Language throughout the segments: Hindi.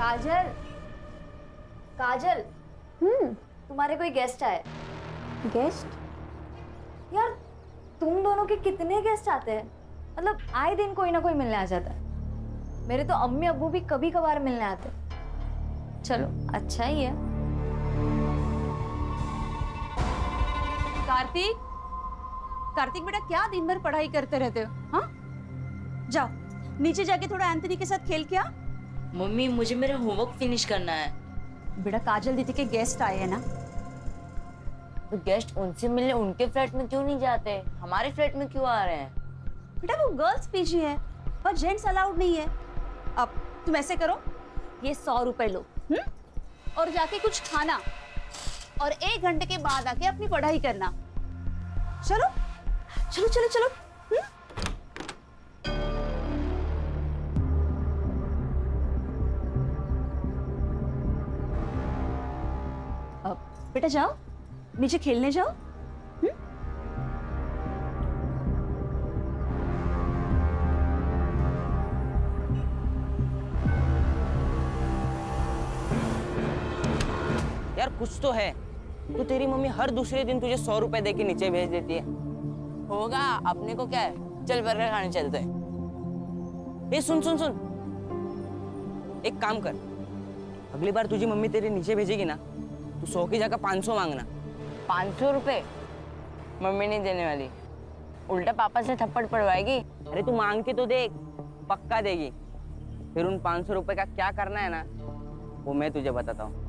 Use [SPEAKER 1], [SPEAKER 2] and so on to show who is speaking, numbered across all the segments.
[SPEAKER 1] काजल, काजल। तुम्हारे कोई गेस्ट आए।
[SPEAKER 2] गेस्ट?
[SPEAKER 1] यार तुम दोनों के कितने गेस्ट आते हैं? मतलब आए दिन कोई ना कोई मिलने आ जाता है। मेरे तो अम्मी अब्बू भी कभी कभार मिलने आते हैं। चलो अच्छा ही है।
[SPEAKER 3] कार्तिक, कार्तिक बेटा क्या दिन भर पढ़ाई करते रहते हो? हाँ, जाओ नीचे जाके थोड़ा एंथनी के साथ खेल के आ।
[SPEAKER 4] मम्मी मुझे मेरा होमवर्क फिनिश करना है।
[SPEAKER 3] बेटा काजल दीदी के गेस्ट आए हैं ना।
[SPEAKER 4] तो गेस्ट उनसे मिलने उनके फ्लैट में क्यों नहीं जाते? हमारे फ्लैट में क्यों आ रहे हैं?
[SPEAKER 3] बेटा वो गर्ल्स पीजी है और जेंट्स अलाउड नहीं है। अब तुम ऐसे करो, ये 100 रुपए लो और जाके कुछ खाना और 1 घंटे के बाद आके अपनी पढ़ाई करना। चलो चलो चलो चलो। अब बेटा जाओ नीचे खेलने जाओ।
[SPEAKER 5] यार कुछ तो है। तो तेरी मम्मी हर दूसरे दिन तुझे 100 रुपए दे के नीचे भेज देती है। होगा, अपने को क्या है, चल बर्गर खाने चलते हैं। ए सुन सुन सुन, एक काम कर, अगली बार तुझी मम्मी तेरे नीचे भेजेगी ना, तू 100 की जगह 500 मांगना।
[SPEAKER 4] 500 रुपए मम्मी नहीं देने वाली, उल्टा पापा से थप्पड़ पड़वाएगी।
[SPEAKER 5] अरे तू मांग के तो देख, पक्का देगी। फिर उन 500 रुपए का क्या करना है ना, वो मैं तुझे बताता हूँ।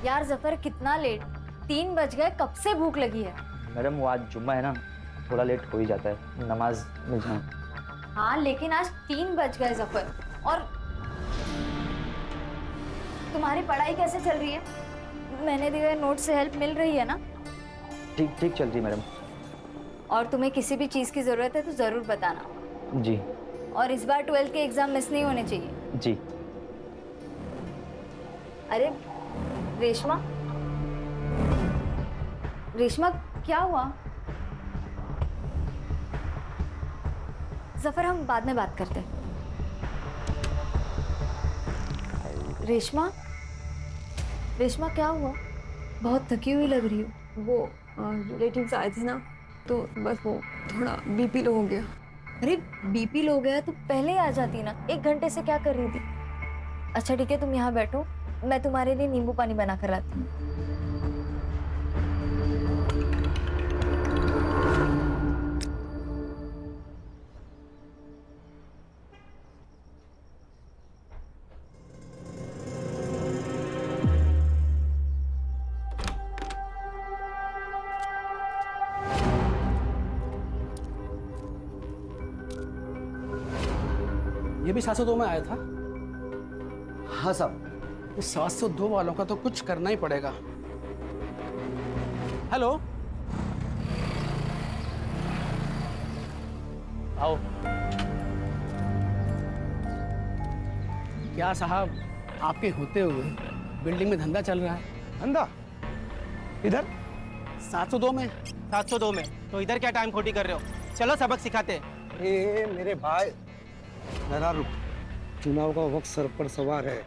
[SPEAKER 1] यार जफर कितना लेट, 3 बज गए, कब से भूख लगी है।
[SPEAKER 6] मैडम वो आज जुम्मा है ना, थोड़ा लेट हो ही जाता है, नमाज में जाना।
[SPEAKER 1] हाँ लेकिन आज 3 बज गए जफर। और तुम्हारी पढ़ाई कैसे चल रही है? मैंने दिए हुए नोट से हेल्प मिल रही है ना?
[SPEAKER 6] ठीक ठीक चल रही मैडम।
[SPEAKER 1] और तुम्हें किसी भी चीज़ की ज़रूरत है तो ज़रूर बताना।
[SPEAKER 6] जी।
[SPEAKER 1] और इस बार 12th के एग्ज़ाम मिस नहीं होने चाहिए।
[SPEAKER 6] जी।
[SPEAKER 1] अरे रेशमा, रेशमा क्या हुआ? जफर हम बाद में बात करते हैं। रेशमा, रेशमा क्या हुआ? बहुत थकी हुई लग रही हो।
[SPEAKER 2] वो रिलेटिव्स आए थे ना, तो बस वो थोड़ा बीपी लो हो गया।
[SPEAKER 1] अरे बीपी लो गया तो पहले ही आ जाती ना, 1 घंटे से क्या कर रही थी? अच्छा ठीक है, तुम यहाँ बैठो, मैं तुम्हारे लिए नींबू पानी बना कर लाती हूँ।
[SPEAKER 7] ये भी 702 में आया था।
[SPEAKER 8] हाँ साहब।
[SPEAKER 7] इस 702 वालों का तो कुछ करना ही पड़ेगा। हेलो,
[SPEAKER 5] आओ।
[SPEAKER 7] क्या साहब, आपके होते हुए बिल्डिंग में धंधा चल रहा है।
[SPEAKER 8] धंधा इधर
[SPEAKER 7] 702 में।
[SPEAKER 9] 702 में तो इधर क्या टाइम खोटी कर रहे हो? चलो सबक सिखाते।
[SPEAKER 8] ए मेरे भाई, जरा रुक। चुनाव का वक्त सर पर सवार है।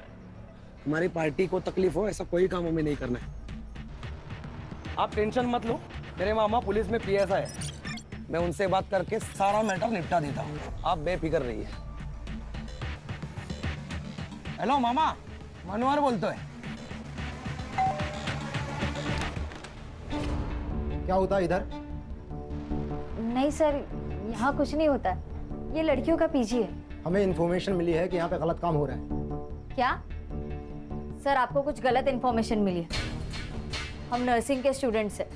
[SPEAKER 8] हमारी पार्टी को तकलीफ हो ऐसा कोई काम हमें नहीं करना है। आप टेंशन मत लो, मेरे मामा पुलिस में पीएसआई है। मैं उनसे बात करके सारा मैटर निपटा देता हूँ, आप बेफिक्र रहिए। हेलो मामा, मनोहर बोलते हैं।
[SPEAKER 10] क्या होता है इधर?
[SPEAKER 1] नहीं सर, यहाँ कुछ नहीं होता है, ये लड़कियों का पीजी है।
[SPEAKER 10] हमें इन्फॉर्मेशन मिली है कि यहाँ पे गलत काम हो रहा है।
[SPEAKER 1] क्या सर, आपको कुछ गलत इन्फॉर्मेशन मिली है? हम नर्सिंग के स्टूडेंट्स हैं,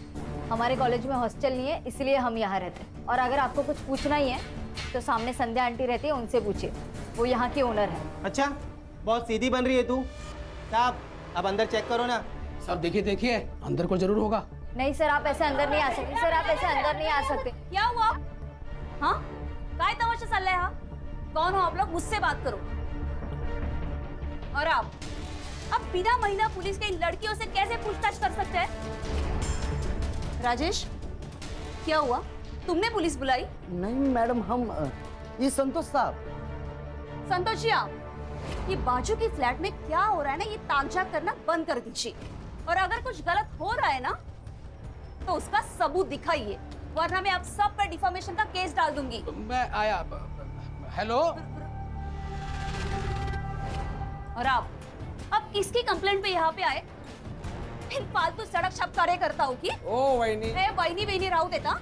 [SPEAKER 1] हमारे कॉलेज में हॉस्टल नहीं है, इसलिए हम यहाँ रहते हैं। और अगर आपको कुछ पूछना ही है तो सामने संध्या आंटी रहती है, उनसे पूछिए, वो यहाँ के ओनर है।
[SPEAKER 9] अच्छा, बहुत सीधी बन रही है तू। साहब अब अंदर चेक करो ना।
[SPEAKER 7] सब देखिए देखिए, अंदर को जरूर होगा।
[SPEAKER 1] नहीं सर, आप ऐसे अंदर नहीं आ सकते। सर आप ऐसे अंदर नहीं आ सकते।
[SPEAKER 3] क्या हुआ? हाँ, काय तमाशा चल रहा है? हाँ, कौन हो आप लोग? मुझसे बात करो। और आप अब बिना महिला पुलिस के इन लड़कियों से कैसे पूछताछ कर सकते हैं? राजेश, क्या हुआ? तुमने पुलिस बुलाई?
[SPEAKER 5] नहीं मैडम, हम
[SPEAKER 10] ये संतोष साहब।
[SPEAKER 3] संतोष जी, आप ये बाजू की फ्लैट में क्या हो रहा है ना, ये ताकझाक करना बंद कर दीजिए। और अगर कुछ गलत हो रहा है ना तो उसका सबूत दिखाइए, वरना मैं आप सब पर डिफॉर्मेशन का केस डाल दूंगी।
[SPEAKER 7] मैं आया। हेलो।
[SPEAKER 3] और आप किसकी कंप्लेंट पे यहाँ पे आए? फिर फालतू सड़क छप करे करता हूँ कि
[SPEAKER 7] ओ वहीनी।
[SPEAKER 3] वहीनी राहू देता।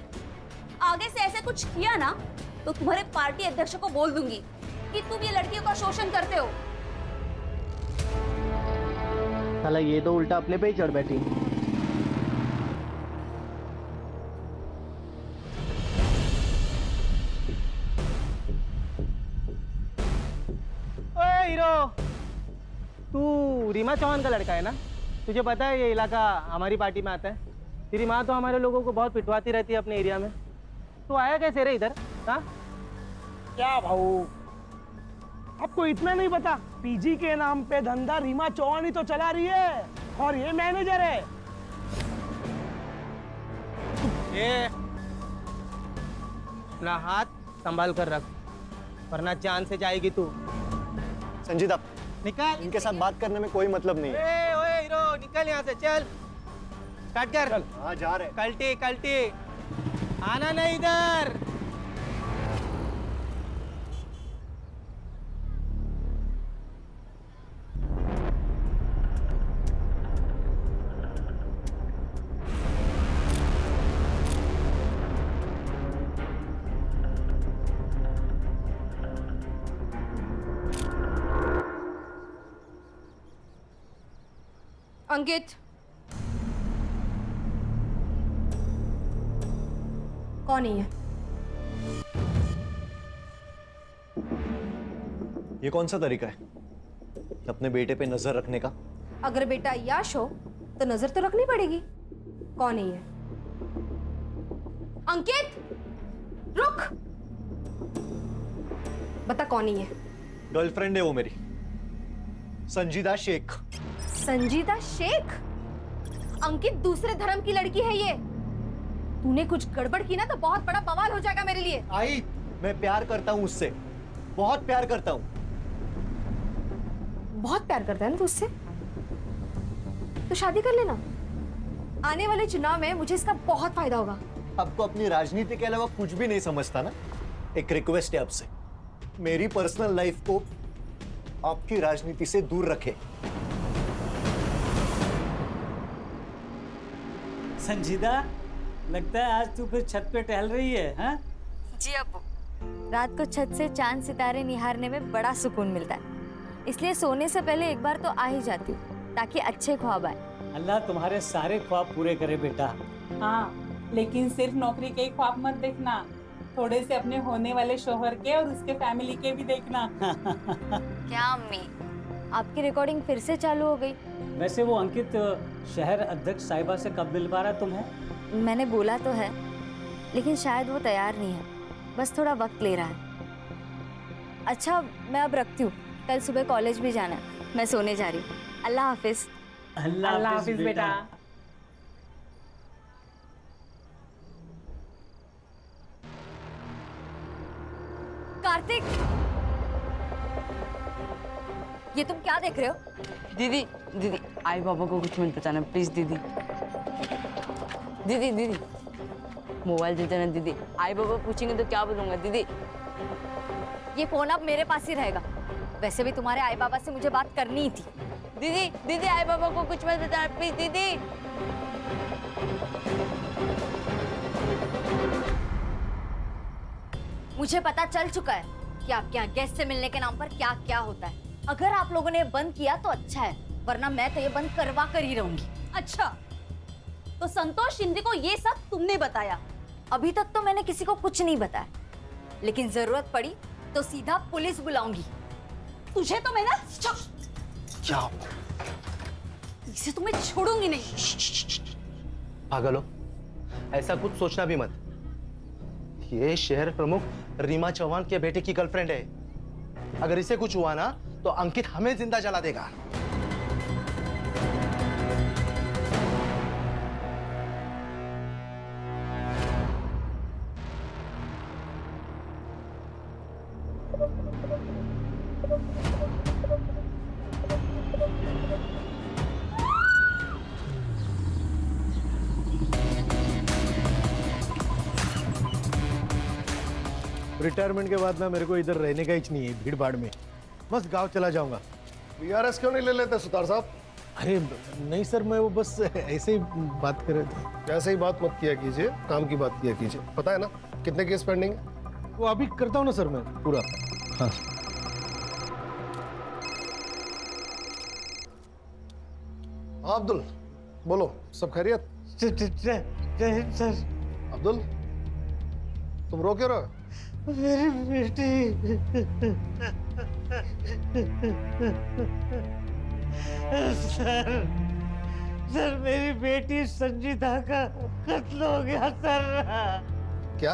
[SPEAKER 3] आगे से ऐसे कुछ किया ना तो तुम्हारे पार्टी अध्यक्ष को बोल दूंगी कि तुम ये लड़कियों का शोषण करते हो।
[SPEAKER 9] साला ये तो उल्टा अपने पे ही चढ़ बैठी। ओए हीरो, तू रीमा चौहान का लड़का है ना? तुझे पता है ये इलाका हमारी पार्टी में आता है। तेरी माँ तो हमारे लोगों को बहुत पिटवाती रहती है अपने एरिया में। तू आया कैसे रे इधर? हाँ
[SPEAKER 8] क्या भाऊ, आपको इतना नहीं पता? पीजी के नाम पे धंधा रीमा चौहान ही तो चला रही है और ये मैनेजर है।
[SPEAKER 9] ये अपना हाथ संभाल कर रख, वरना जान से जाएगी तू।
[SPEAKER 10] संजीदा,
[SPEAKER 9] निकल।
[SPEAKER 10] इनके साथ बात करने में कोई मतलब नहीं है।
[SPEAKER 9] ओए हीरो, निकल यहाँ से, चल। स्टार्ट कर।
[SPEAKER 10] हाँ, जा रहे।
[SPEAKER 9] कल्टी कल्टी, आना नहीं इधर।
[SPEAKER 1] अंकित, कौन है ये?
[SPEAKER 11] ये कौन सा तरीका है अपने बेटे पे नजर रखने का?
[SPEAKER 1] अगर बेटा याश हो तो नजर तो रखनी पड़ेगी। कौन है ये? अंकित, रुक। बता कौन है ये?
[SPEAKER 11] गर्लफ्रेंड है वो मेरी, संजीदा शेख।
[SPEAKER 1] संजीदा शेख? अंकित, दूसरे धर्म की लड़की है ये। तूने कुछ गड़बड़ की ना तो बहुत बड़ा बवाल हो जाएगा मेरे लिए।
[SPEAKER 11] आई, मैं प्यार करता हूँ उससे, बहुत प्यार करता हूँ।
[SPEAKER 1] बहुत प्यार करता है ना तू उससे? तो शादी कर लेना। आने वाले चुनाव में मुझे इसका बहुत फायदा होगा।
[SPEAKER 11] आपको अपनी राजनीति के अलावा कुछ भी नहीं समझता ना? एक रिक्वेस्ट है आपसे, मेरी पर्सनल लाइफ को आपकी राजनीति से दूर रखें।
[SPEAKER 12] संजीदा, लगता है आज तू फिर छत पे टहल रही है, हाँ?
[SPEAKER 1] जी अब्बू, रात को छत से चांद सितारे निहारने में बड़ा सुकून मिलता है, इसलिए सोने से पहले एक बार तो आ ही जाती हूँ ताकि अच्छे ख्वाब आए।
[SPEAKER 12] अल्लाह तुम्हारे सारे ख्वाब पूरे करे बेटा।
[SPEAKER 13] हाँ, लेकिन सिर्फ नौकरी के ही ख्वाब मत देखना, थोड़े से अपने होने वाले शोहर के और उसके फैमिली के भी देखना।
[SPEAKER 1] क्या अम्मी, आपकी रिकॉर्डिंग फिर से चालू हो गई?
[SPEAKER 12] वैसे वो अंकित शहर अध्यक्ष साहिबा से कब मिलवा रहा तुम्हें?
[SPEAKER 1] मैंने बोला तो है, लेकिन शायद वो तैयार नहीं है, बस थोड़ा वक्त ले रहा है। अच्छा, मैं अब रखती हूँ, कल सुबह कॉलेज भी जाना है। मैं सोने जा रही हूँ। अल्लाह हाफिज।
[SPEAKER 12] अल्लाह हाफिज बेटा।
[SPEAKER 1] कार्तिक, ये तुम क्या देख रहे हो?
[SPEAKER 4] दीदी दीदी, आई बाबा को कुछ मत बताना प्लीज दीदी। दीदी दीदी, मोबाइल दे देना दीदी, आई बाबा पूछेंगे तो क्या बोलूंगा दीदी?
[SPEAKER 1] ये फोन अब मेरे पास ही रहेगा। वैसे भी तुम्हारे आई बाबा से मुझे बात करनी ही थी।
[SPEAKER 4] दीदी दीदी, आई बाबा को कुछ मत बताना प्लीज दीदी।
[SPEAKER 1] मुझे पता चल चुका है कि आपके यहाँ गेस्ट से मिलने के नाम पर क्या क्या होता है। अगर आप लोगों ने बंद किया तो अच्छा है, वरना मैं तो ये बंद करवा कर ही रहूंगी।
[SPEAKER 3] अच्छा, तो संतोष शिंदे को ये सब तुमने बताया?
[SPEAKER 1] अभी तक तो मैंने किसी को कुछ नहीं बताया, लेकिन जरूरत पड़ी तो सीधा पुलिस बुलाऊंगी।
[SPEAKER 3] तुझे तो मैं ना
[SPEAKER 11] क्या?
[SPEAKER 3] इसे तो मैं छोड़ूंगी नहीं।
[SPEAKER 10] पागल हो, ऐसा कुछ सोचना भी मत। ये शहर प्रमुख रीमा चौहान के बेटे की गर्लफ्रेंड है। अगर इसे कुछ हुआ ना तो अंकित हमें जिंदा जला देगा।
[SPEAKER 11] रिटायरमेंट के बाद ना मेरे को इधर रहने का ही नहीं है भीड़ भाड़ में, बस गांव चला जाऊंगा।
[SPEAKER 8] बीआरएस क्यों नहीं ले लेते सुतार साहब?
[SPEAKER 11] अरे नहीं सर, मैं वो बस ऐसे ही बात कर रहे थे।
[SPEAKER 8] ऐसे ही बात मत किया कीजिए, काम की बात किया कीजिए। पता है ना कितने केस पेंडिंग है?
[SPEAKER 11] वो अभी करता हूँ ना सर मैं पूरा। हाँ
[SPEAKER 8] अब्दुल बोलो, सब खैरियत?
[SPEAKER 9] सर
[SPEAKER 8] अब्दुल तुम रो क्यों रहे हो?
[SPEAKER 9] मेरी बेटी सर मेरी बेटी संजीता का कत्ल हो गया सर।
[SPEAKER 8] क्या?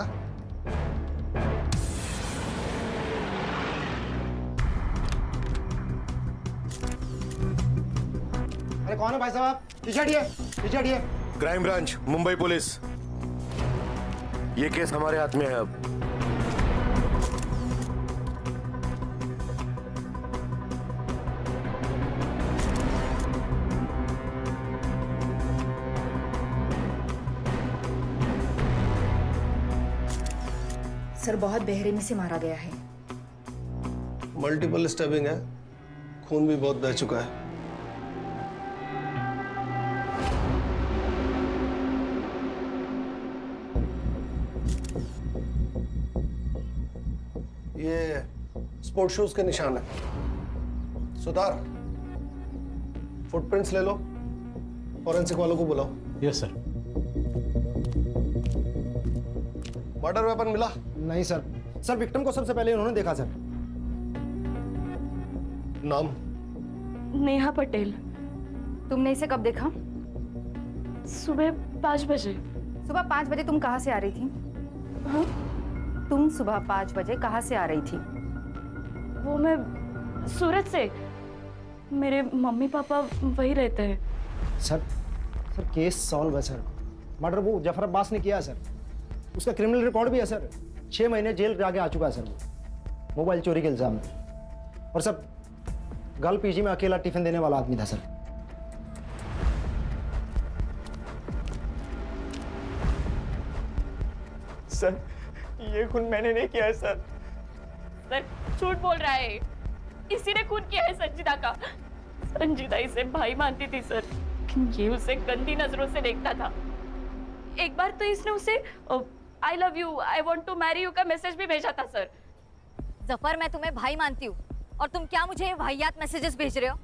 [SPEAKER 10] अरे कौन है भाई साहब? पीछे हटिए, पीछे हटिए।
[SPEAKER 14] Crime branch, Mumbai police. ये केस हमारे हाथ में है अब।
[SPEAKER 15] सर बहुत बेरहमी से मारा गया है।
[SPEAKER 8] मल्टीपल स्टैबिंग है, खून भी बहुत बह चुका है। ये स्पोर्ट शूज के निशान है। सुधार, फुटप्रिंट्स ले लो, फॉरेंसिक वालों को बुलाओ।
[SPEAKER 11] Yes sir.
[SPEAKER 8] मर्डर वेपन मिला?
[SPEAKER 10] नहीं सर। सर विक्टिम को सबसे पहले उन्होंने देखा सर।
[SPEAKER 8] नाम?
[SPEAKER 2] नेहा पटेल।
[SPEAKER 15] तुमने इसे कब देखा?
[SPEAKER 2] सुबह 5 बजे।
[SPEAKER 15] सुबह 5 बजे तुम कहाँ से आ रही थी?
[SPEAKER 2] हाँ?
[SPEAKER 15] तुम सुबह 5 बजे कहाँ से आ रही थी?
[SPEAKER 2] वो मैं सूरत से। मेरे मम्मी पापा वही रहते हैं।
[SPEAKER 10] सर केस सॉल्व है सर। मर्डर वो जफर अब्बास ने किया है सर। उसका क्रिमिनल रिकॉर्ड भी है सर। 6 महीने जेल जाके आ चुका है सर वो, मोबाइल चोरी के इल्जाम में। और सर गर्ल पीजी में अकेला टिफिन देने वाला आदमी था सर।
[SPEAKER 5] सर ये खून मैंने नहीं किया है सर।
[SPEAKER 2] सर झूठ बोल रहा है। इसी ने खून किया है संजीदा का। संजीदा इसे भाई मानती थी सर, लेकिन ये उसे गंदी नजरों से देखता था। एक बार तो इसने उसे I love you, I want to marry you का मैसेज भी भेजा था सर।
[SPEAKER 1] जफर, मैं तुम्हें भाई मानती हूँ और तुम क्या मुझे वाहियात मैसेजेस भेज रहे हो?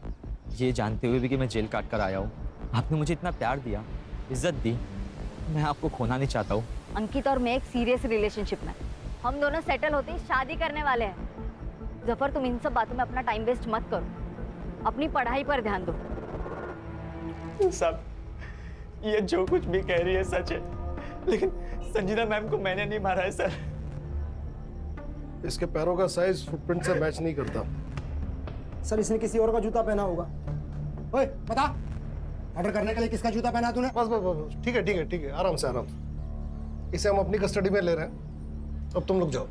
[SPEAKER 6] ये जानते हुए भी कि मैं जेल काट कर आया हूँ, आपने मुझे इतना प्यार दिया, इज्जत दी, मैं आपको खोना नहीं चाहता हूँ।
[SPEAKER 1] अंकित और मैं एक सीरियस रिलेशनशिप में, हम दोनों सेटल होते ही शादी करने वाले हैं। जफर, तुम इन सब बातों में अपना टाइम वेस्ट मत करो, अपनी पढ़ाई पर ध्यान दो।
[SPEAKER 5] सब ये जो कुछ भी कह रही है सच है, लेकिन संजीदा मैम को मैंने नहीं मारा है सर।
[SPEAKER 8] इसके पैरों का साइज फुटप्रिंट से मैच नहीं करता।
[SPEAKER 10] सर इसने किसी और का जूता पहना होगा। ओए बता, ऑर्डर करने के लिए किसका जूता पहना तूने?
[SPEAKER 8] बस बस बस, ठीक है ठीक है ठीक है, आराम से आराम से। इसे हम अपनी कस्टडी में ले रहे हैं, अब तुम लोग जाओ।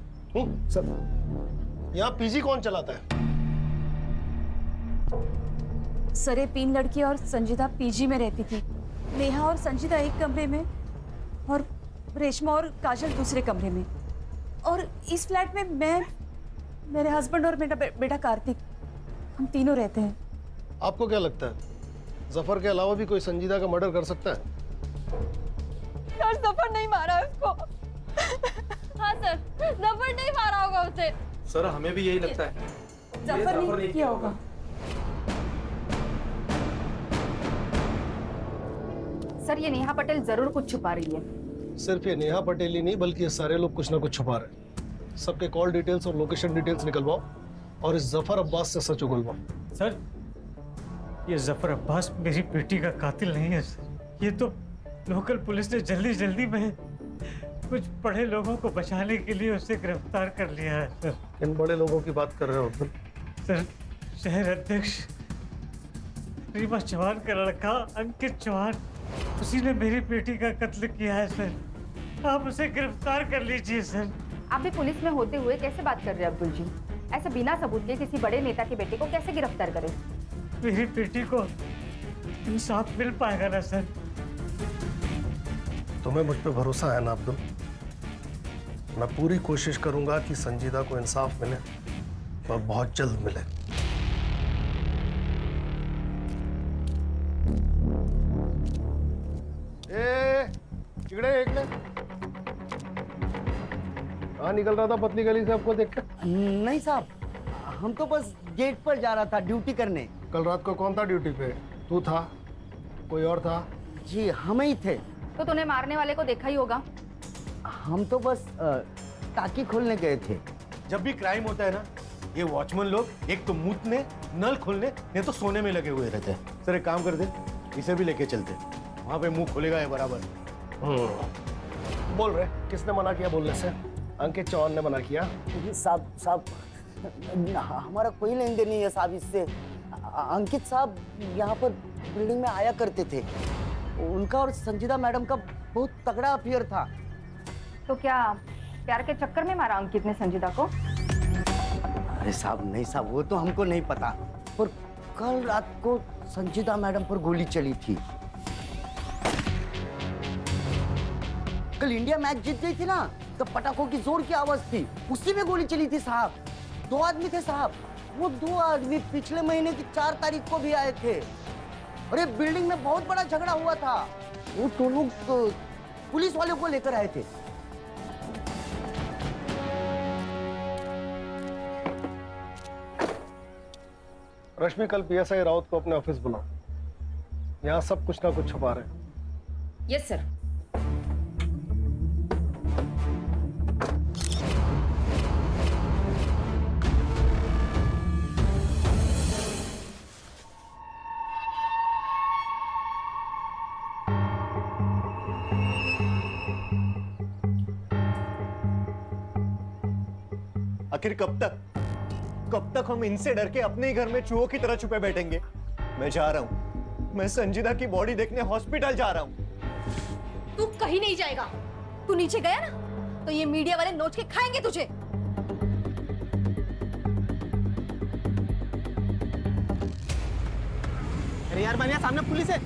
[SPEAKER 10] सर
[SPEAKER 8] यहाँ पीजी कौन चलाता है?
[SPEAKER 3] सर ये 3 लड़की और संजीदा पीजी में रहती थी। नेहा और संजीदा एक कमरे में और रेशमा और काजल दूसरे कमरे में। और इस फ्लैट में मैं, मेरे हस्बैंड और मेरा बेटा कार्तिक, हम तीनों रहते हैं।
[SPEAKER 8] आपको क्या लगता है जफर के अलावा भी कोई संजीदा का मर्डर कर सकता है?
[SPEAKER 2] सर जफर नहीं मारा उसको। हाँ सर, जफर नहीं मारा होगा उसे।
[SPEAKER 10] सर हमें भी यही लगता है।
[SPEAKER 3] जफर नहीं किया होगा।
[SPEAKER 15] सर ये नेहा पटेल जरूर कुछ छुपा रही है।
[SPEAKER 8] सिर्फ ये नेहा पटेल ही नहीं, बल्कि ये सारे लोग कुछ ना कुछ छुपा रहे हैं। सबके कॉल डिटेल्स और लोकेशन डिटेल्स निकलवाओ और इस जफर अब्बास से सच उगलवाओ।
[SPEAKER 12] सर ये जफर अब्बास मेरी बेटी का कातिल नहीं है सर। ये तो लोकल पुलिस ने जल्दी जल्दी में कुछ बड़े लोगों को बचाने के लिए उसे गिरफ्तार कर लिया है सर।
[SPEAKER 8] इन बड़े लोगों की बात कर रहे हो
[SPEAKER 12] सर? शहर अध्यक्ष रीमा चौहान का लड़का अंकित चौहान, उसी ने मेरी बेटी का कत्ल किया है सर। आप उसे गिरफ्तार कर लीजिए सर।
[SPEAKER 15] आप भी पुलिस में होते हुए कैसे बात कर रहे हैं अब्दुल जी? ऐसे बिना सबूत के किसी बड़े नेता के बेटे को कैसे गिरफ्तार करे?
[SPEAKER 12] मेरी बेटी को इंसाफ मिल पाएगा ना सर?
[SPEAKER 10] तुम्हें मुझ पे भरोसा है ना अब्दुल? मैं पूरी कोशिश करूंगा कि संजीदा को इंसाफ मिले और बहुत जल्द मिले। कहाँ निकल रहा था पतली गली से आपको देखकर?
[SPEAKER 8] नहीं साहब, हम तो बस गेट पर जा रहा था ड्यूटी करने।
[SPEAKER 10] कल रात को कौन था ड्यूटी पे? तू था? कोई और था?
[SPEAKER 8] जी हम ही थे।
[SPEAKER 15] तो तूने मारने वाले को देखा ही होगा।
[SPEAKER 8] हम तो बस टाकी खोलने गए थे।
[SPEAKER 10] जब भी क्राइम होता है ना, ये वॉचमैन लोग एक तो मूतने, नल खोलने, नहीं तो सोने में लगे हुए रहते हैं। सर एक काम कर दे, इसे भी लेके चलते, वहां पे मुंह खोलेगा ये बराबर। बोल रहे, किसने मना किया बोलने से? अंकित चौहान ने मना किया।
[SPEAKER 8] साहब हमारा कोई लेन देन नहीं है साहब इससे। अंकित साहब यहाँ पर बिल्डिंग में आया करते थे। उनका और संजीदा मैडम का बहुत तगड़ा अफेयर था।
[SPEAKER 15] तो क्या प्यार के चक्कर में मारा अंकित ने संजीदा को?
[SPEAKER 8] अरे साहब नहीं साहब, वो तो हमको नहीं पता, पर कल रात को संजीदा मैडम पर गोली चली थी। कल इंडिया मैच जीत गई थी ना, तो पटाखों की जोर की आवाज थी, उसी में गोली चली थी साहब। 2 आदमी थे साहब। वो 2 आदमी पिछले महीने की 4 तारीख को भी आए थे। अरे बिल्डिंग में बहुत बड़ा झगड़ा हुआ था। वो तो लोग पुलिस वालों को लेकर आए थे।
[SPEAKER 10] रश्मि, कल पीएसआई राउत को अपने ऑफिस बुलाओ। यहाँ सब कुछ ना कुछ छुपा रहे हैं।
[SPEAKER 15] Yes sir.
[SPEAKER 11] आखिर कब तक हम इनसे डर के अपने ही घर में चूहों की तरह छुपे बैठेंगे? मैं जा रहा हूं। मैं संजीदा की बॉडी देखने हॉस्पिटल जा रहा हूं।
[SPEAKER 3] तू कहीं नहीं जाएगा। तू नीचे गया ना, तो ये मीडिया वाले नोच के खाएंगे तुझे।
[SPEAKER 9] अरे यार मानिया, सामने पुलिस है।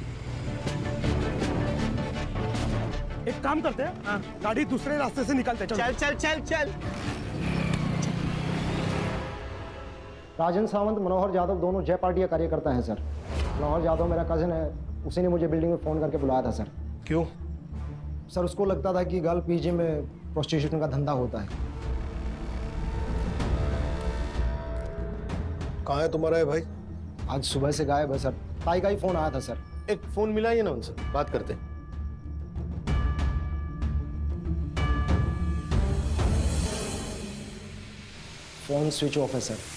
[SPEAKER 8] एक काम करते हैं, गाड़ी दूसरे रास्ते से निकालते हैं।
[SPEAKER 9] चल चल चल चल।
[SPEAKER 16] राजन सावंत, मनोहर यादव दोनों जय पार्टी का कार्यकर्ता है सर। मनोहर यादव मेरा कजिन है, उसी ने मुझे बिल्डिंग में फ़ोन करके बुलाया था सर।
[SPEAKER 10] क्यों?
[SPEAKER 16] सर उसको लगता था कि गर्ल पीजी में प्रोस्टिट्यूशन का धंधा होता है।
[SPEAKER 10] कहाँ है तुम्हारा है भाई?
[SPEAKER 16] आज सुबह से गायब है सर। ताई का ही फ़ोन आया था सर।
[SPEAKER 10] एक फ़ोन मिलाइए ना उनसे, बात करते हैं।
[SPEAKER 16] फ़ोन स्विच ऑफ है सर।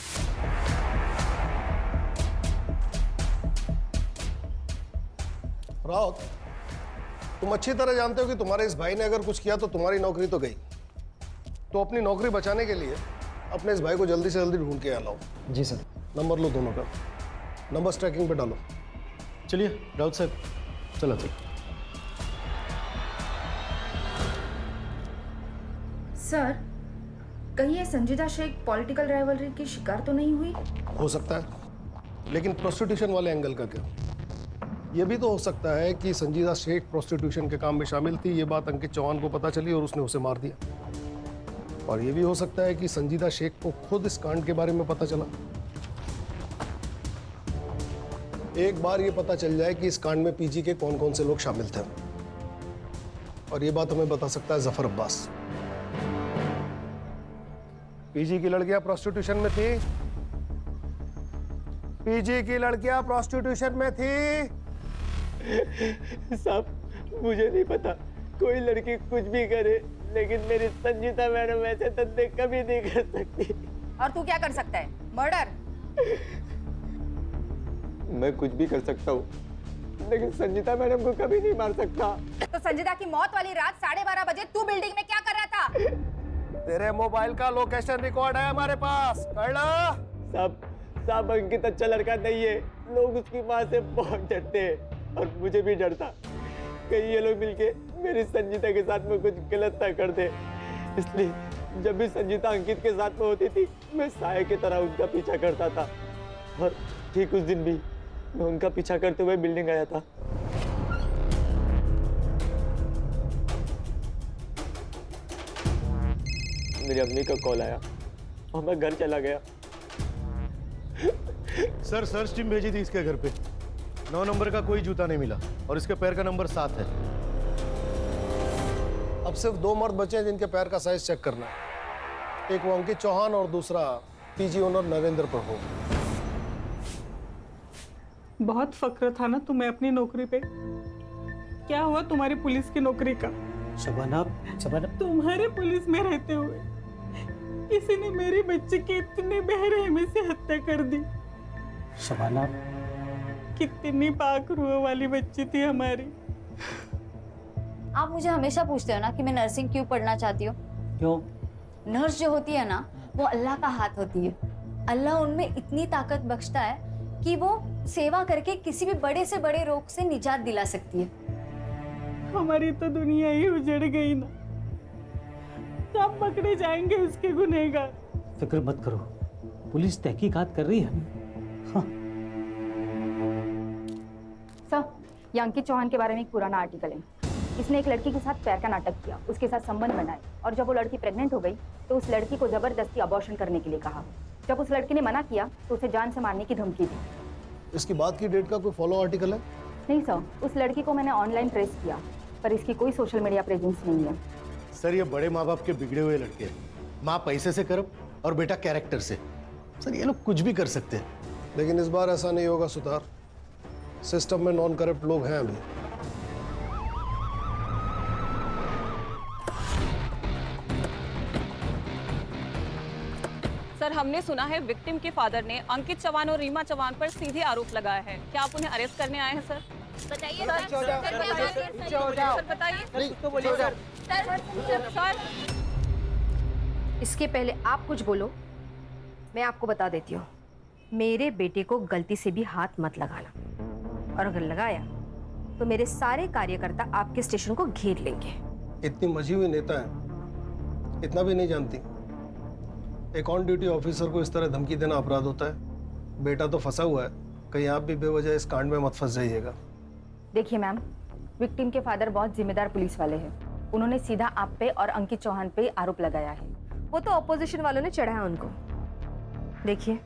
[SPEAKER 10] राउत, तुम अच्छी तरह जानते हो कि तुम्हारे इस भाई ने अगर कुछ किया तो तुम्हारी नौकरी तो गई। तो अपनी नौकरी बचाने के लिए अपने इस भाई को जल्दी से जल्दी ढूंढ के यहाँ लाओ।
[SPEAKER 16] जी सर।
[SPEAKER 10] नंबर लो दोनों का, नंबर ट्रैकिंग पे डालो। चलिए राउत साहब, चलो चलो।
[SPEAKER 15] सर, कहीं ये संजीदा शेख पॉलिटिकल राइवलरी की शिकार तो नहीं हुई?
[SPEAKER 10] हो सकता है, लेकिन प्रोस्टिट्यूशन वाले एंगल का क्या? ये भी तो हो सकता है कि संजीदा शेख प्रोस्टिट्यूशन के काम में शामिल थी, ये बात अंकित चौहान को पता चली और उसने उसे मार दिया। और ये भी हो सकता है कि संजीदा शेख को खुद इस कांड के बारे में पता चला। एक बार ये पता चल जाए कि इस कांड में पीजी के कौन कौन से लोग शामिल थे, और ये बात हमें बता सकता है जफर अब्बास। पीजी की लड़कियां प्रोस्टिट्यूशन में थी। पीजी की लड़कियां प्रोस्टिट्यूशन में थी।
[SPEAKER 9] साहब मुझे नहीं पता, कोई लड़की कुछ भी करे, लेकिन मेरी संजीदा मैडम ऐसे धंधे कभी नहीं कर सकती।
[SPEAKER 15] और तू क्या कर सकता है? मर्डर?
[SPEAKER 9] मैं कुछ भी कर सकता हूँ, लेकिन संजीदा मैडम को कभी नहीं मार सकता।
[SPEAKER 15] तो संजीदा की मौत वाली रात 12:30 बजे तू बिल्डिंग में क्या कर रहा था?
[SPEAKER 10] तेरे मोबाइल का लोकेशन रिकॉर्ड है हमारे पास, कर लो।
[SPEAKER 9] साहब अंकित अच्छा लड़का नहीं है, लोग उसकी माँ से बहुत डरते हैं और मुझे भी डरता। कहीं ये लोग मिलके मेरी संजीदा के साथ में कुछ गलत ना कर दे, इसलिए
[SPEAKER 11] जब भी संजीता अंकित के साथ में होती थी, मैं साये की तरह उनका पीछा करता था। और ठीक उस दिन भी मैं उनका पीछा करते हुए बिल्डिंग आया था। मेरी अम्मी का कॉल आया और मैं घर चला गया।
[SPEAKER 10] सर सर्च टीम भेजी थी इसके घर पे। 9 नंबर का कोई जूता नहीं मिला और इसके पैर का नंबर 7 है।
[SPEAKER 8] अब सिर्फ 2 मर्द बचे हैं जिनके पैर का साइज चेक करना है। एक वो अंकित चौहान और दूसरा पीजी ओनर नरेंद्र प्रभु।
[SPEAKER 13] बहुत फक्र था ना तुम्हें अपनी नौकरी पे। क्या हुआ तुम्हारी पुलिस की नौकरी का?
[SPEAKER 12] शबाना,
[SPEAKER 13] तुम्हारे पुलिस में रहते हुए किसी ने मेरी बच्ची की इतनी बेरहमी से हत्या कर दी।
[SPEAKER 12] शबाना,
[SPEAKER 13] कितनी पाक रूह वाली बच्ची थी हमारी।
[SPEAKER 1] आप मुझे हमेशा पूछते हो ना कि मैं नर्सिंग क्यों पढ़ना चाहती हूँ।
[SPEAKER 12] क्यों?
[SPEAKER 1] नर्स जो होती है ना, वो अल्लाह का हाथ होती है। अल्लाह उनमें इतनी ताकत बख्शता है कि वो सेवा करके किसी भी बड़े से बड़े रोग से निजात दिला सकती है।
[SPEAKER 13] हमारी तो दुनिया ही उजड़ गई ना। कब पकड़े जाएंगे उसके गुनहगार?
[SPEAKER 12] फिक्र मत करो, पुलिस तहकीकात कर रही है। हाँ।
[SPEAKER 15] सर, ये अंकित चौहान के बारे में एक पुराना आर्टिकल है। इसने एक लड़की के साथ प्यार का नाटक किया, उसके साथ संबंध बनाए और जब वो लड़की प्रेग्नेंट हो गई तो उस लड़की को जबरदस्ती अबॉर्शन करने के लिए कहा। जब उस लड़की ने मना किया तो उसे जान से मारने की धमकी दी।
[SPEAKER 8] इसकी बात की डेट का कोई फॉलो आर्टिकल है?
[SPEAKER 15] नहीं सर, उस लड़की को मैंने ऑनलाइन ट्रेस किया पर इसकी कोई सोशल मीडिया प्रेजेंस नहीं है।
[SPEAKER 10] सर ये बड़े माँ बाप के बिगड़े हुए लड़के हैं। माँ पैसे से करप और बेटा कैरेक्टर से। सर ये लोग कुछ भी कर सकते हैं।
[SPEAKER 8] लेकिन इस बार ऐसा नहीं होगा सुधार। सिस्टम में नॉन करप्ट लोग हैं अभी।
[SPEAKER 3] सर, हमने सुना है विक्टिम के फादर ने अंकित चौहान और रीमा चौहान पर सीधे आरोप लगाया है। क्या आप उन्हें अरेस्ट करने आए हैं सर? बताइए सर।
[SPEAKER 15] इसके पहले आप कुछ बोलो, मैं आपको बता देती हूँ, मेरे बेटे को गलती से भी हाथ मत लगाना, और अगर लगाया तो मेरे सारे कार्यकर्ता आपके स्टेशन को घेर लेंगे।
[SPEAKER 8] इतनी मजी हुई नेता है, इतना भी नहीं जानती। एक ऑन ड्यूटी ऑफिसर को इस तरह धमकी देना अपराध होता है। बेटा तो फंसा हुआ है, कहीं आप भी बेवजह इस कांड में मत फंस जाइएगा।
[SPEAKER 15] देखिए मैम, विक्टिम के फादर बहुत जिम्मेदार पुलिस वाले हैं। उन्होंने सीधा आप पे और अंकित चौहान पे आरोप लगाया है। वो तो ऑपोजिशन वालों ने चढ़ाया उनको। देखिए,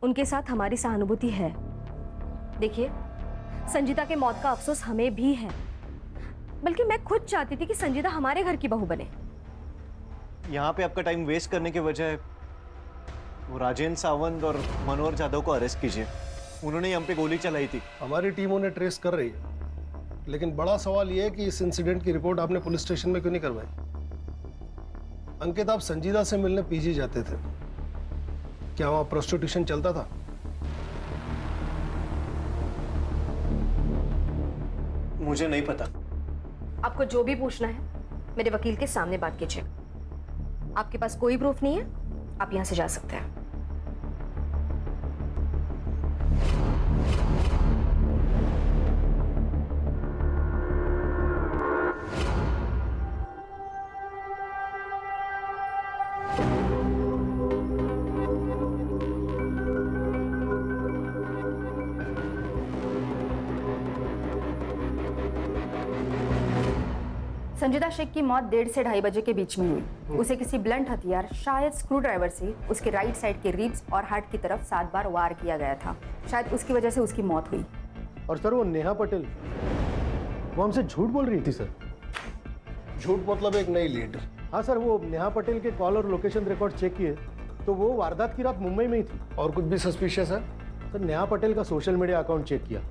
[SPEAKER 15] उनके साथ हमारी सहानुभूति है। देखिए, संजीता के मौत का अफसोस हमें भी है, बल्कि मैं खुद चाहती थी कि संजीता हमारे घर की बहू बने।
[SPEAKER 11] यहाँ पे आपका टाइम वेस्ट करने के बजाय वो राजेंद्र सावंत और मनोहर जाधव को अरेस्ट कीजिए। उन्होंने हम पे गोली चलाई थी।
[SPEAKER 8] हमारी टीम उन्हें ट्रेस कर रही है, लेकिन बड़ा सवाल यह है कि इस इंसिडेंट की रिपोर्ट आपने पुलिस स्टेशन में क्यों नहीं करवाई? अंकित, आप संजीदा से मिलने पीजी जाते थे, क्या वहां प्रोस्टिट्यूशन चलता था?
[SPEAKER 11] मुझे नहीं पता।
[SPEAKER 15] आपको जो भी पूछना है मेरे वकील के सामने बात कीजिए। आपके पास कोई प्रूफ नहीं है, आप यहां से जा सकते हैं। संजीदा शेख की मौत 1:30 से 2:30 बजे के बीच में हुई। उसे किसी ब्लंट हथियार, शायद स्क्रू ड्राइवर से उसके राइट साइड के रिब्स और हार्ट की तरफ 7 बार वार किया गया था। शायद उसकी वजह से उसकी मौत हुई।
[SPEAKER 10] और सर वो नेहा पटेल, वो हमसे झूठ बोल रही थी सर।
[SPEAKER 8] झूठ मतलब एक नई लीड?
[SPEAKER 10] हाँ सर, वो नेहा पटेल के कॉल और लोकेशन रिकॉर्ड चेक किए तो वो वारदात की रात मुंबई में ही थी।
[SPEAKER 8] और कुछ भी सस्पिशियस है?
[SPEAKER 10] सर नेहा पटेल का सोशल मीडिया अकाउंट चेक किया,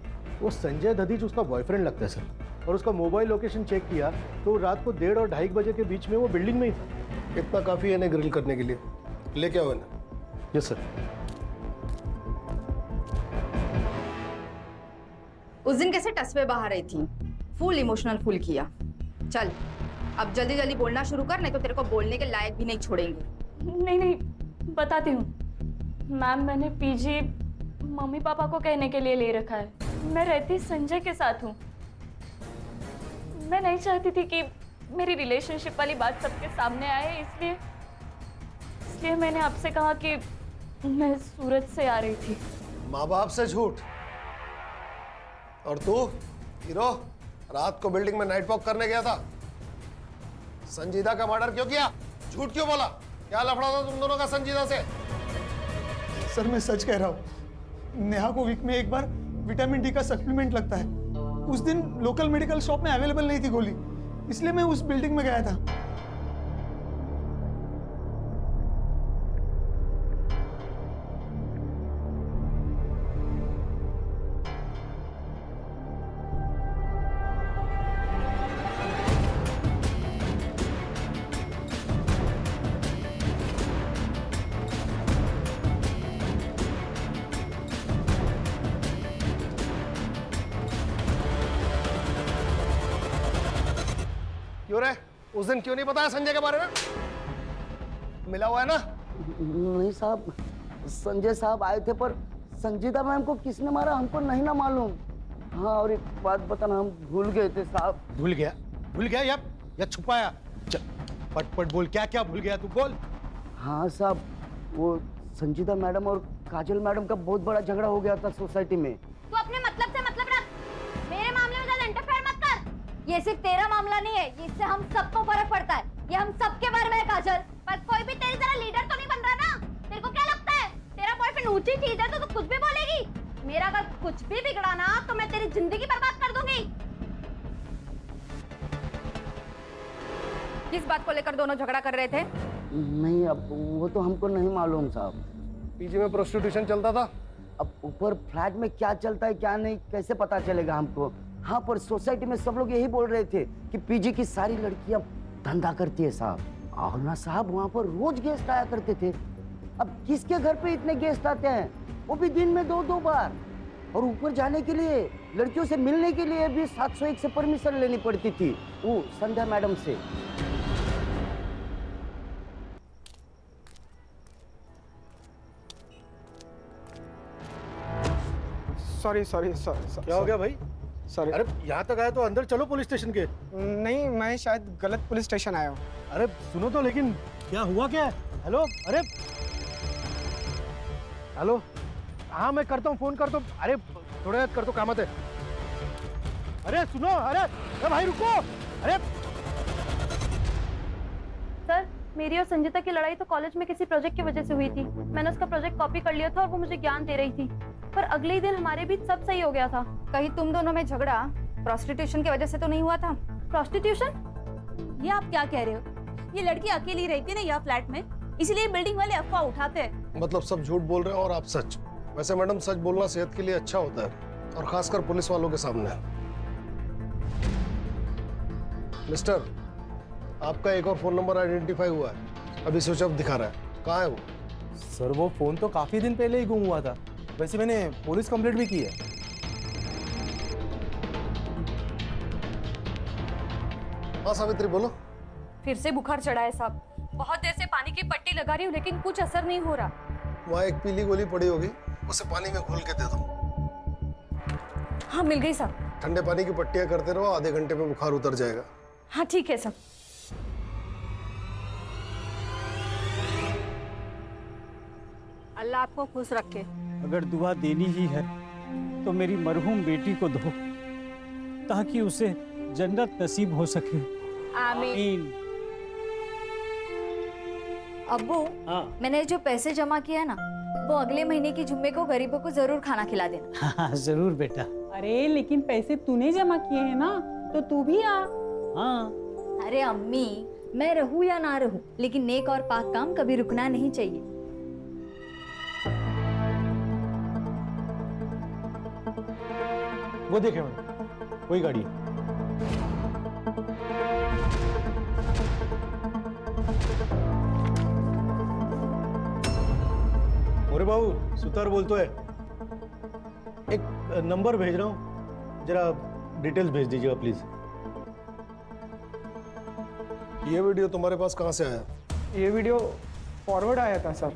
[SPEAKER 10] वो संजय दधीच उसका बॉयफ्रेंड लगता है सर। और उसका मोबाइल लोकेशन चेक किया तो रात को 1:30 और 2:30 बजे के बीच में वो बिल्डिंग में ही था।
[SPEAKER 8] इतना काफी है इन्हें ग्रिल करने के लिए। लेके आओ इन्हें।
[SPEAKER 10] Yes sir.
[SPEAKER 15] उस दिन कैसे टस पे बाहर रही थी, फुल इमोशनल फुल किया। चल अब जल्दी जल्दी बोलना शुरू कर, नहीं तो तेरे को बोलने के लायक भी नहीं छोड़ेंगे।
[SPEAKER 2] नहीं, बताती हूँ मैम। मैंने पीजी मम्मी पापा को कहने के लिए ले रखा है। मैं रहती संजय के साथ हूँ। मैं नहीं चाहती थी कि मेरी रिलेशनशिप वाली बात सबके सामने आए, इसलिए मैंने आपसे कहा कि मैं सूरत से आ रही थी।
[SPEAKER 14] माँ बाप से झूठ। और तू हीरो रात को बिल्डिंग में नाइट वॉक करने गया था, संजीदा का मर्डर क्यों किया? झूठ क्यों बोला? क्या लफड़ा था तुम दोनों का संजीदा से?
[SPEAKER 11] सर मैं सच कह रहा हूँ, नेहा को वीक में एक बार विटामिन डी का सप्लीमेंट लगता है। उस दिन लोकल मेडिकल शॉप में अवेलेबल नहीं थी गोली, इसलिए मैं उस बिल्डिंग में गया था।
[SPEAKER 14] क्यों रे? उस दिन क्यों नहीं बताया संजय के बारे में? मिला हुआ है ना?
[SPEAKER 17] नहीं साहब, संजय साहब आए थे पर संजीदा मैम को किसने मारा हमको नहीं ना मालूम। हाँ और एक बात बताना, हम भूल गए थे साहब।
[SPEAKER 10] भूल गया या छुपाया? पट बोल, क्या क्या भूल गया तू, बोल।
[SPEAKER 17] हाँ साहब, वो संजीदा मैडम और काजल मैडम का बहुत बड़ा झगड़ा हो गया था सोसाइटी में।
[SPEAKER 1] तू अपने मतलब से मतलब रख, मेरे मामले में ज्यादा इंटरफेयर मत कर। ये सिर्फ तेरा मामला नहीं है, इससे हम सबको फर्क पड़ता है। ये हम सबके बारे में है काजल। पर कोई भी तेरी तरह लीडर तो नहीं बन रहा ना। तेरे को क्या लगता है तेरा बॉयफ्रेंड ऊंची चीज है तो तू कुछ भी बोलेगी? मेरा अगर कुछ भी बिगड़ा ना तो मैं तेरी जिंदगी बर्बाद कर दूंगी।
[SPEAKER 15] किस बात को लेकर दोनों झगड़ा कर रहे थे?
[SPEAKER 17] नहीं अब वो तो हमको नहीं मालूम साहब।
[SPEAKER 14] पीजी में प्रोस्टिट्यूशन चलता था।
[SPEAKER 17] अब ऊपर फ्लैट में क्या चलता है क्या नहीं कैसे पता चलेगा हमको। हाँ पर सोसाइटी में सब लोग यही बोल रहे थे कि पीजी की सारी लड़कियां धंधा करती है साहब। और ना साहब वहाँ पर रोज गेस्ट आया करते थे। अब किसके घर पे इतने गेस्ट आते हैं, वो भी दिन में 2-2 बार। और ऊपर जाने के लिए लड़कियों से मिलने के लिए भी 701 से परमिशन लेनी पड़ती थी, वो संध्या मैडम से।
[SPEAKER 7] सॉरी।
[SPEAKER 14] क्या हो गया भाई?
[SPEAKER 7] सॉरी।
[SPEAKER 14] अरे यहाँ तक आया तो अंदर चलो पुलिस स्टेशन के।
[SPEAKER 7] नहीं, मैं शायद गलत पुलिस स्टेशन आया हूँ।
[SPEAKER 14] अरे सुनो तो, लेकिन क्या हुआ क्या? हेलो, अरे हेलो, हाँ मैं करता हूँ, फोन करता हूँ। अरे थोड़ा याद कर तो, कामत है। अरे सुनो, अरे भाई रुको। अरे
[SPEAKER 15] सर, मेरी और संजीता की लड़ाई तो कॉलेज में किसी प्रोजेक्ट की वजह से हुई थी। मैंने उसका प्रोजेक्ट कॉपी कर लिया था और वो मुझे ज्ञान दे रही थी। पर अगले ही दिन हमारे बीच सब सही हो गया था। कहीं तुम दोनों में झगड़ा प्रोस्टिट्यूशन की वजह से तो नहीं हुआ था?
[SPEAKER 3] प्रोस्टिट्यूशन? ये आप क्या कह रहे हो? ये लड़की अकेली रहती है ना यहाँ फ्लैट में, इसलिए बिल्डिंग वाले अफवाह उठाते हैं।
[SPEAKER 14] मतलब सब झूठ बोल रहे हैं और आप सच। वैसे मैडम सच बोलना सेहत के लिए अच्छा होता है, और खासकर पुलिस वालों के सामने। मिस्टर, आपका एक और फोन नंबर आइडेंटिफाई हुआ है, अभी स्विच ऑफ दिखा रहा है। कहाँ है वो?
[SPEAKER 10] सर वो फोन तो काफी दिन पहले ही गुम हुआ था। वैसे मैंने पुलिस कंप्लेंट भी की है।
[SPEAKER 14] हाँ सावित्री बोलो।
[SPEAKER 15] फिर से बुखार चढ़ा है साहब। बहुत देर से पानी की पट्टी लगा रही हूँ लेकिन कुछ असर नहीं हो रहा।
[SPEAKER 14] वहाँ एक पीली गोली पड़ी होगी, उसे पानी में घोल के दे दो।
[SPEAKER 15] हाँ मिल गई साहब।
[SPEAKER 14] ठंडे पानी की पट्टियां करते रहो, आधे घंटे में बुखार उतर जाएगा।
[SPEAKER 15] हाँ ठीक है साहब।
[SPEAKER 18] अल्लाह आपको खुश रखे।
[SPEAKER 12] अगर दुआ देनी ही है तो मेरी मरहूम बेटी को दो, ताकि उसे जन्नत नसीब हो सके।
[SPEAKER 18] आमीन।
[SPEAKER 1] अब्बू, मैंने जो पैसे जमा किया है ना, वो अगले महीने की जुम्मे को गरीबों को जरूर खाना खिला देना।
[SPEAKER 12] हाँ जरूर बेटा।
[SPEAKER 13] अरे लेकिन पैसे तूने जमा किए हैं ना, तो तू भी आ।
[SPEAKER 12] हाँ।
[SPEAKER 1] अरे अम्मी, मैं रहूं या ना रहूं, लेकिन नेक और पाक काम कभी रुकना नहीं चाहिए।
[SPEAKER 10] वो देखे मैडम, वही गाड़ी है। अरे बाबू, सुतार बोलतो है। एक नंबर भेज रहा हूँ, जरा डिटेल्स भेज दीजिएगा प्लीज।
[SPEAKER 14] ये वीडियो तुम्हारे पास कहाँ से आया?
[SPEAKER 7] ये वीडियो फॉरवर्ड आया था सर।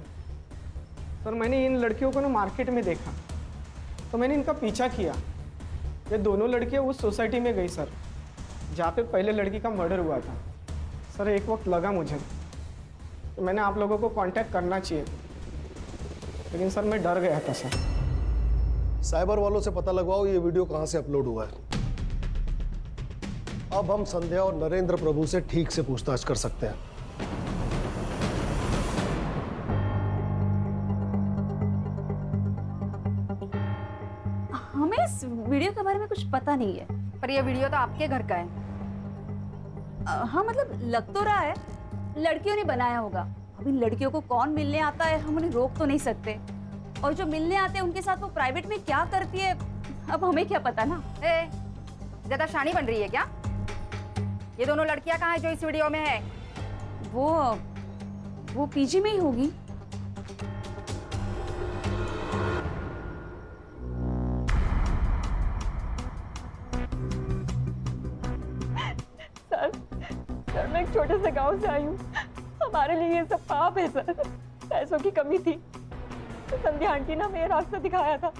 [SPEAKER 7] सर मैंने इन लड़कियों को ना मार्केट में देखा, तो मैंने इनका पीछा किया। ये दोनों लड़कियां उस सोसाइटी में गई सर, जहाँ पे पहले लड़की का मर्डर हुआ था। सर एक वक्त लगा मुझे तो मैंने आप लोगों को कांटेक्ट करना चाहिए, लेकिन सर मैं डर गया था सर।
[SPEAKER 14] साइबर वालों से पता लगवाओ ये वीडियो कहाँ से अपलोड हुआ है। अब हम संध्या और नरेंद्र प्रभु से ठीक से पूछताछ कर सकते हैं।
[SPEAKER 3] हमें इस वीडियो के बारे में कुछ पता नहीं है।
[SPEAKER 15] पर यह वीडियो तो आपके घर का है।
[SPEAKER 3] हाँ मतलब लग तो रहा है लड़कियों ने बनाया होगा। अभी लड़कियों को कौन मिलने आता है हम उन्हें रोक तो नहीं सकते, और जो मिलने आते हैं उनके साथ वो प्राइवेट में क्या करती है अब हमें क्या पता ना।
[SPEAKER 15] ज्यादा शानी बन रही है क्या? ये दोनों लड़कियां कहाँ है जो इस वीडियो में है?
[SPEAKER 3] वो पीजी में ही होगी।
[SPEAKER 2] सर मैं एक छोटे से गांव से आई हूँ, हमारे लिए ये सब पाप है सर। पैसों की कमी थी तो संध्या आंटी ने हमें रास्ता दिखाया था।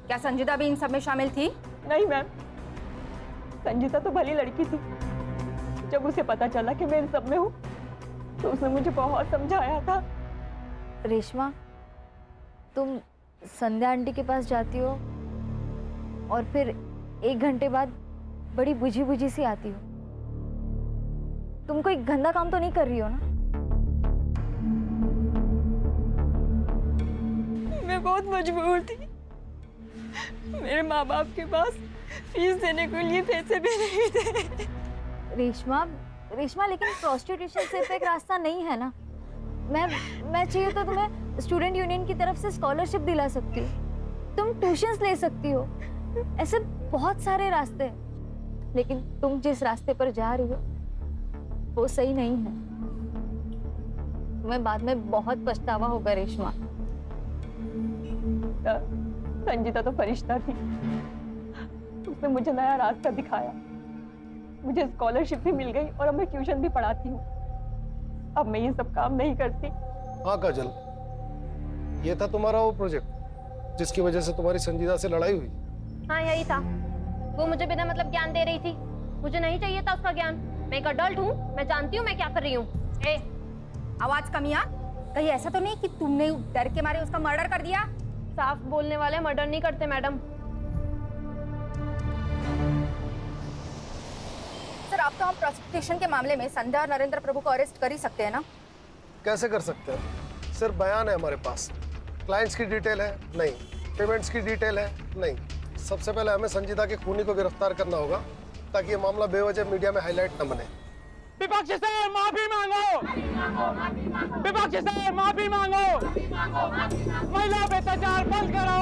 [SPEAKER 15] क्या संजीदा भी इन सब में शामिल थी?
[SPEAKER 2] नहीं मैम, संजीता तो भली लड़की थी। जब उसे पता चला कि मैं इन सब में हूँ तो उसने मुझे बहुत समझाया था।
[SPEAKER 1] रेशमा, तुम संध्या आंटी के पास जाती हो और फिर 1 घंटे बाद बड़ी बुझी बुझी सी आती हो। तुम कोई गंदा काम तो नहीं कर रही हो ना?
[SPEAKER 2] मैं बहुत मजबूर थी, मेरे माँ बाप के पास फीस देने के लिए पैसे भी नहीं थे।
[SPEAKER 1] रेशमा लेकिन प्रोस्टिट्यूशन सिर्फ एक रास्ता नहीं है ना। मैं चाहिए तो तुम्हें स्टूडेंट यूनियन की तरफ से स्कॉलरशिप दिला सकती हूँ, तुम ट्यूशंस ले सकती हो, ऐसे बहुत सारे रास्ते हैं। लेकिन तुम जिस रास्ते पर जा रही हो वो सही नहीं है। तुम्हें बाद में बहुत पछतावा होगा रेशमा।
[SPEAKER 2] संजीता तो फरिश्ता थी, उसने मुझे नया रास्ता दिखाया, मुझे स्कॉलरशिप भी मिल गई और अब मैं ट्यूशन भी पढ़ाती हूँ। अब मैं ये सब काम नहीं करती।
[SPEAKER 14] हाँ काजल, ये था तुम्हारा वो प्रोजेक्ट जिसकी वजह से तुम्हारी संजीदा से लड़ाई हुई?
[SPEAKER 19] हाँ यही था। वो मुझे बिना मतलब ज्ञान दे रही थी, मुझे नहीं चाहिए था उसका ज्ञान। मैं एक अडल्ट हूँ, मैं जानती हूँ मैं क्या कर रही हूँ।
[SPEAKER 15] आवाज कम यार, कहीं ऐसा तो नहीं कि तुमने डर के मारे उसका मर्डर कर दिया?
[SPEAKER 19] साफ बोलने वाले मर्डर नहीं करते मैडम।
[SPEAKER 15] सर आप तो हम प्रोसिक्यूशन के मामले में संध्या और नरेंद्र प्रभु को अरेस्ट कर ही सकते हैं ना?
[SPEAKER 14] कैसे कर सकते हैं? सिर्फ बयान है हमारे पास, क्लाइंट्स की डिटेल है नहीं, पेमेंट्स की डिटेल है नहीं। सबसे पहले हमें संजीदा के खूनी को गिरफ्तार करना होगा ताकि ये मामला बेवजह मीडिया में हाईलाइट न बने।
[SPEAKER 9] विपक्ष से माफी मांगो, विपक्ष से माफी मांगो, महिला पे अत्याचार बंद करो।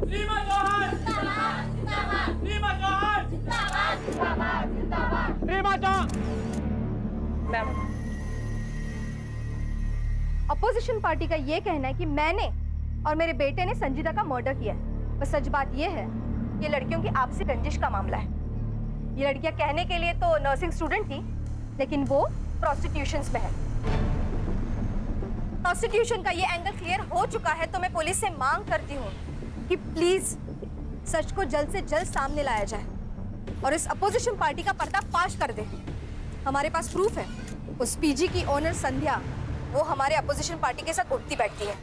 [SPEAKER 9] रीमा चौहान, रीमा चौहान, रीमा चौहान।
[SPEAKER 15] अपोजिशन पार्टी का ये कहना है कि मैंने और मेरे बेटे ने संजीदा का मर्डर किया है। पर सच बात ये है, ये लड़कियों की आपसी रंजिश का मामला है। ये लड़कियां कहने के लिए तो नर्सिंग स्टूडेंट थी, लेकिन वो प्रोस्टिट्यूशंस में है। प्रोस्टिट्यूशन का ये एंगल क्लियर हो चुका है, तो मैं पुलिस से मांग करती हूँ कि प्लीज सच को जल्द से जल्द सामने लाया जाए और इस अपोजिशन पार्टी का पर्दाफाश कर दे। हमारे पास प्रूफ है, उस पीजी की ओनर संध्या वो हमारे अपोजिशन पार्टी के साथ उठती बैठती है।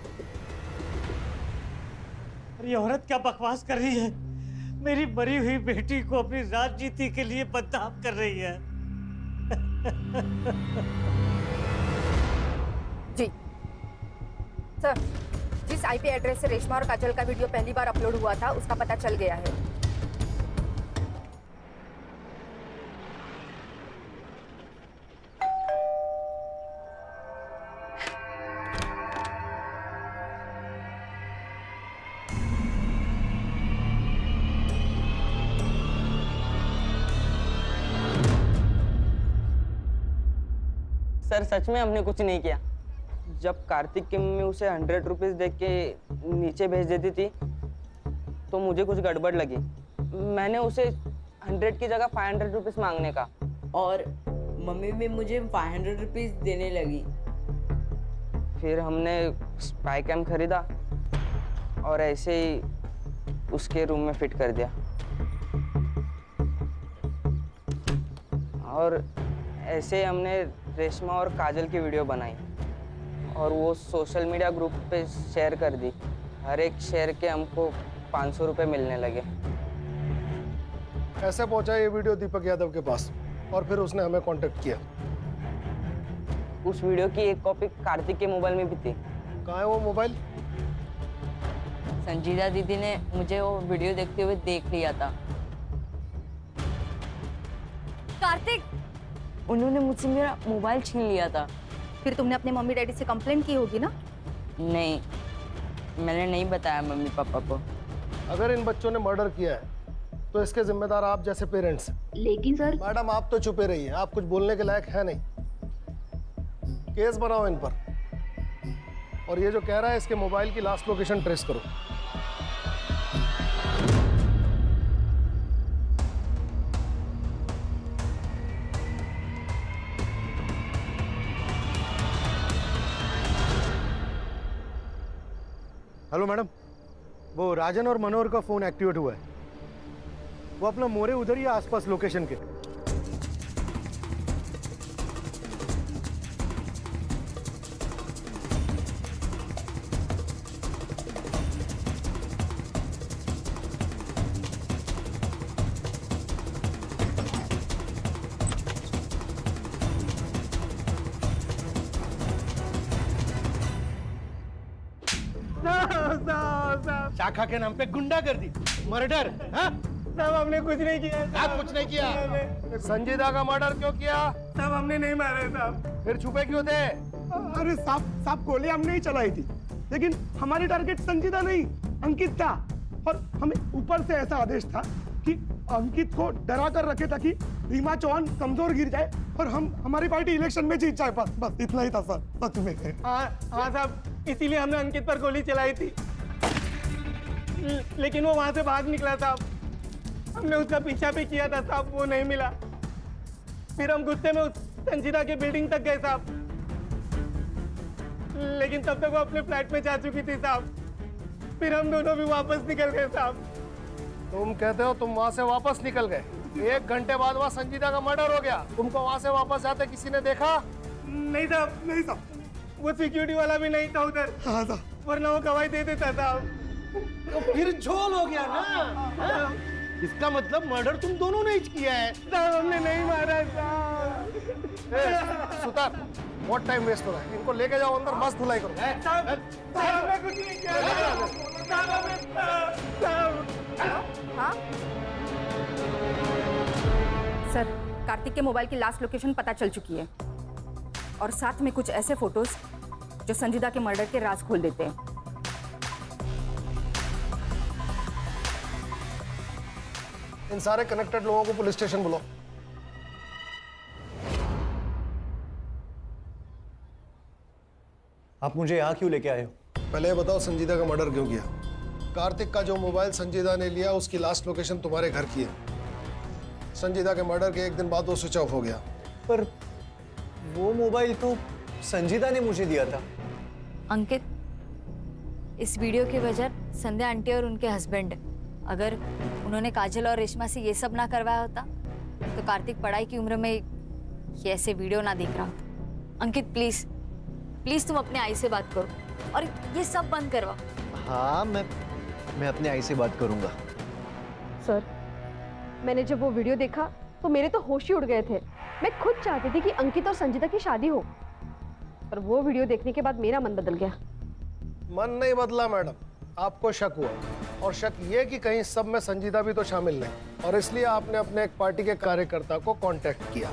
[SPEAKER 12] ये औरत क्या बकवास कर रही है? मेरी मरी हुई बेटी को अपनी राजनीति के लिए बदनाम कर रही है।
[SPEAKER 15] जी सर, जिस आईपी एड्रेस से रेशमा और काजल का वीडियो पहली बार अपलोड हुआ था उसका पता चल गया है।
[SPEAKER 5] सर सच में हमने कुछ नहीं किया। जब कार्तिक की मम्मी उसे 100 रुपीज देख के नीचे भेज देती थी तो मुझे कुछ गड़बड़ लगी। मैंने उसे 100 की जगह 500 रुपीज मांगने का,
[SPEAKER 4] और मम्मी भी मुझे 500 रुपीज देने लगी।
[SPEAKER 5] फिर हमने स्पाई कैम खरीदा और ऐसे ही उसके रूम में फिट कर दिया। और ऐसे हमने रेशमा और काजल की वीडियो बनाई और वो सोशल मीडिया ग्रुप पे शेयर कर दी। हर एक शेयर के हमको 500 रुपये मिलने लगे।
[SPEAKER 14] ऐसे पहुंचा ये वीडियो दीपक यादव के पास और फिर उसने हमें कांटेक्ट किया।
[SPEAKER 5] उस वीडियो की एक कॉपी कार्तिक के मोबाइल में भी थी।
[SPEAKER 14] कहाँ है वो मोबाइल?
[SPEAKER 4] संजीदा दीदी ने मुझे वो वीडियो देखते हुए देख लिया था।
[SPEAKER 1] कार्तिक,
[SPEAKER 4] उन्होंने मुझसे मेरा मोबाइल छीन लिया था।
[SPEAKER 15] फिर तुमने अपने मम्मी डैडी से कंप्लेंट की होगी ना?
[SPEAKER 4] नहीं, मैंने नहीं बताया मम्मी पापा को।
[SPEAKER 14] अगर इन बच्चों ने मर्डर किया है तो इसके जिम्मेदार आप जैसे पेरेंट्स।
[SPEAKER 3] लेकिन सर
[SPEAKER 14] मैडम आप तो चुपे रहिए, आप कुछ बोलने के लायक है नहीं। केस बनाओ इन पर, और ये जो कह रहा है इसके मोबाइल की लास्ट लोकेशन ट्रेस करो।
[SPEAKER 10] हेलो मैडम, वो राजन और मनोहर का फोन एक्टिवेट हुआ है। वो अपना मोरे उधर ही आसपास लोकेशन के। शाखा के नाम पे गुंडागर्दी, मर्डर।
[SPEAKER 9] साहब हमने कुछ नहीं किया।
[SPEAKER 14] आप कुछ नहीं किया। संजीदा का मर्डर क्यों किया?
[SPEAKER 9] साहब हमने नहीं मारा साहब।
[SPEAKER 14] फिर छुपे क्यों थे?
[SPEAKER 7] अरे साहब गोली हमने ही चलाई थी, लेकिन हमारी टारगेट संजीदा नहीं अंकित था, और हमें ऊपर से ऐसा आदेश था कि अंकित को डरा कर रखे ताकि रीमा चौहान कमजोर गिर जाए और हमारी पार्टी इलेक्शन में जीत जाए। बस इतना ही था सर, सच में।
[SPEAKER 9] हाँ साहब, इसीलिए हमने अंकित पर गोली चलाई थी, लेकिन वो वहां से भाग निकला साहब। हमने उसका पीछा भी किया था साहब, वो नहीं मिला। फिर हम गुस्से में उस संजीदा के बिल्डिंग तक गए साहब, लेकिन तब तक वो अपने फ्लैट में जा चुकी थी साहब। फिर हम दोनों भी वापस निकल गए साहब।
[SPEAKER 14] तुम कहते हो तुम वहां से वापस निकल गए? 1 घंटे बाद वहां संजीदा का मर्डर हो गया। तुमको वहां से वापस जाते किसी ने देखा?
[SPEAKER 9] नहीं साहब, नहीं साहब, वो सिक्योरिटी वाला भी नहीं था उधर। हाँ साहब, वरना वो गवाही दे देता साहब।
[SPEAKER 10] तो फिर झोल हो गया ना। इसका मतलब मर्डर तुम दोनों ने ही किया है।
[SPEAKER 9] साहब हमने नहीं मारा साहब।
[SPEAKER 14] सुतार, बहुत टाइम वेस्ट हो रहा है, इनको लेके जाओ अंदर, मस्त धुलाई करो।
[SPEAKER 9] साहब हमने कुछ नहीं किया।
[SPEAKER 15] हाँ सर, कार्तिक के मोबाइल की लास्ट लोकेशन पता चल चुकी है, और साथ में कुछ ऐसे फोटोज जो संजीदा के मर्डर के राज खोल देते हैं।
[SPEAKER 14] इन सारे कनेक्टेड लोगों को पुलिस स्टेशन बुलाओ।
[SPEAKER 11] आप मुझे यहाँ क्यों लेके आए हो?
[SPEAKER 14] पहले ये बताओ संजीदा का मर्डर क्यों किया? कार्तिक का जो मोबाइल संजीदा ने लिया उसकी लास्ट लोकेशन तुम्हारे घर की है। संजीदा के मर्डर के 1 दिन बाद वो स्विच ऑफ हो गया।
[SPEAKER 11] पर वो मोबाइल तो संजीदा ने मुझे दिया था।
[SPEAKER 1] अंकित, इस वीडियो की वजह संध्या आंटी और उनके हस्बैंड है। अगर उन्होंने काजल और रेशमा से ये सब ना करवाया होता तो कार्तिक पढ़ाई की उम्र में ये ऐसे वीडियो ना देख रहा होता। अंकित प्लीज प्लीज तुम अपने आई से बात करो और ये सब बंद करवा।
[SPEAKER 11] हाँ, मैं अपने आई से बात करूंगा।
[SPEAKER 18] सर, मैंने जब वो वीडियो देखा तो मेरे तो होश ही उड़ गए थे। मैं खुद चाहती थी कि अंकित और संजीदा की शादी हो, पर वो वीडियो देखने के बाद मेरा मन बदल गया।
[SPEAKER 14] मन नहीं बदला मैडम, आपको शक हुआ, और शक ये कि कहीं सब में संजीदा भी तो शामिल नहीं, और इसलिए आपने अपने एक पार्टी के कार्यकर्ता को कांटेक्ट किया।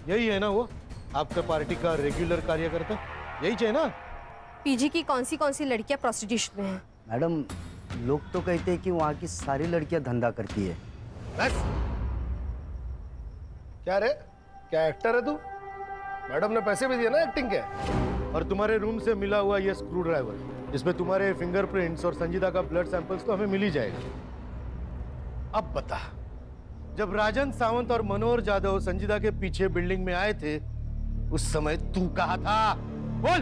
[SPEAKER 10] यही है ना वो आपका पार्टी का रेगुलर कार्यकर्ता? यही चाहिए ना?
[SPEAKER 15] पीजी की कौन सी लड़कियां प्रोस्टिट्यूशन में हैं?
[SPEAKER 17] मैडम, लोग तो कहते हैं कि वहाँ की सारी लड़कियां धंधा करती है।
[SPEAKER 14] बस क्या रे, क्या एक्टर है तू? मैडम ने पैसे भी दिए ना एक्टिंग के।
[SPEAKER 10] और तुम्हारे रूम से मिला हुआ ये स्क्रू ड्राइवर जिसमें तुम्हारे फिंगरप्रिंट्स और संजीदा का ब्लड सैंपल्स तो हमें मिल ही जाएगा। अब बता, जब राजन सावंत और मनोहर जाधव संजीदा के पीछे बिल्डिंग में आए थे उस समय तू कहाँ था? बोल।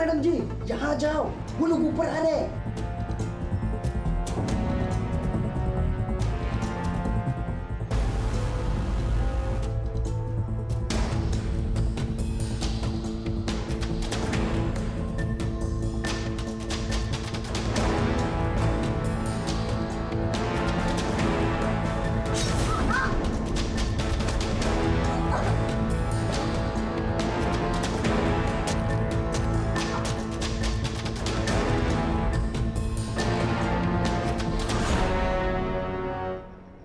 [SPEAKER 17] मैडम जी, यहाँ जाओ, वो लोग ऊपर आ रहे हैं।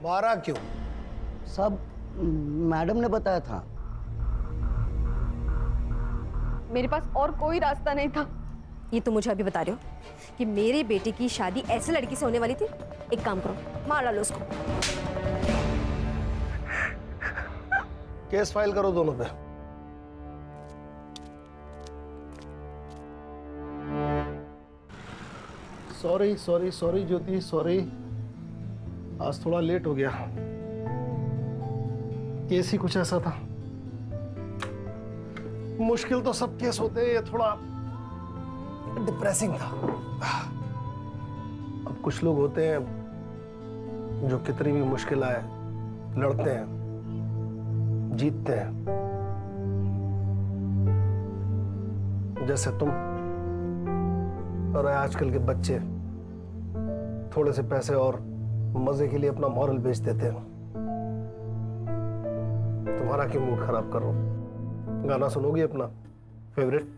[SPEAKER 14] मारा क्यों?
[SPEAKER 17] सब मैडम ने बताया था।
[SPEAKER 18] मेरे पास और कोई रास्ता नहीं था।
[SPEAKER 15] ये तो मुझे अभी बता रहे हो कि मेरे बेटे की शादी ऐसे लड़की से होने वाली थी? एक काम करो, मार डालो उसको।
[SPEAKER 14] केस फाइल करो दोनों पे। सॉरी सॉरी सॉरी ज्योति, सॉरी, आज थोड़ा लेट हो गया। केस ही कुछ ऐसा था। मुश्किल तो सब केस होते हैं, ये थोड़ा डिप्रेसिंग था। अब कुछ लोग होते हैं जो कितनी भी मुश्किल आए लड़ते हैं, जीतते हैं, जैसे तुम। और आजकल के बच्चे थोड़े से पैसे और मजे के लिए अपना मॉरल बेच देते हैं। तुम्हारा क्यों मूड खराब कर रहा हूं? गाना सुनोगी अपना फेवरेट?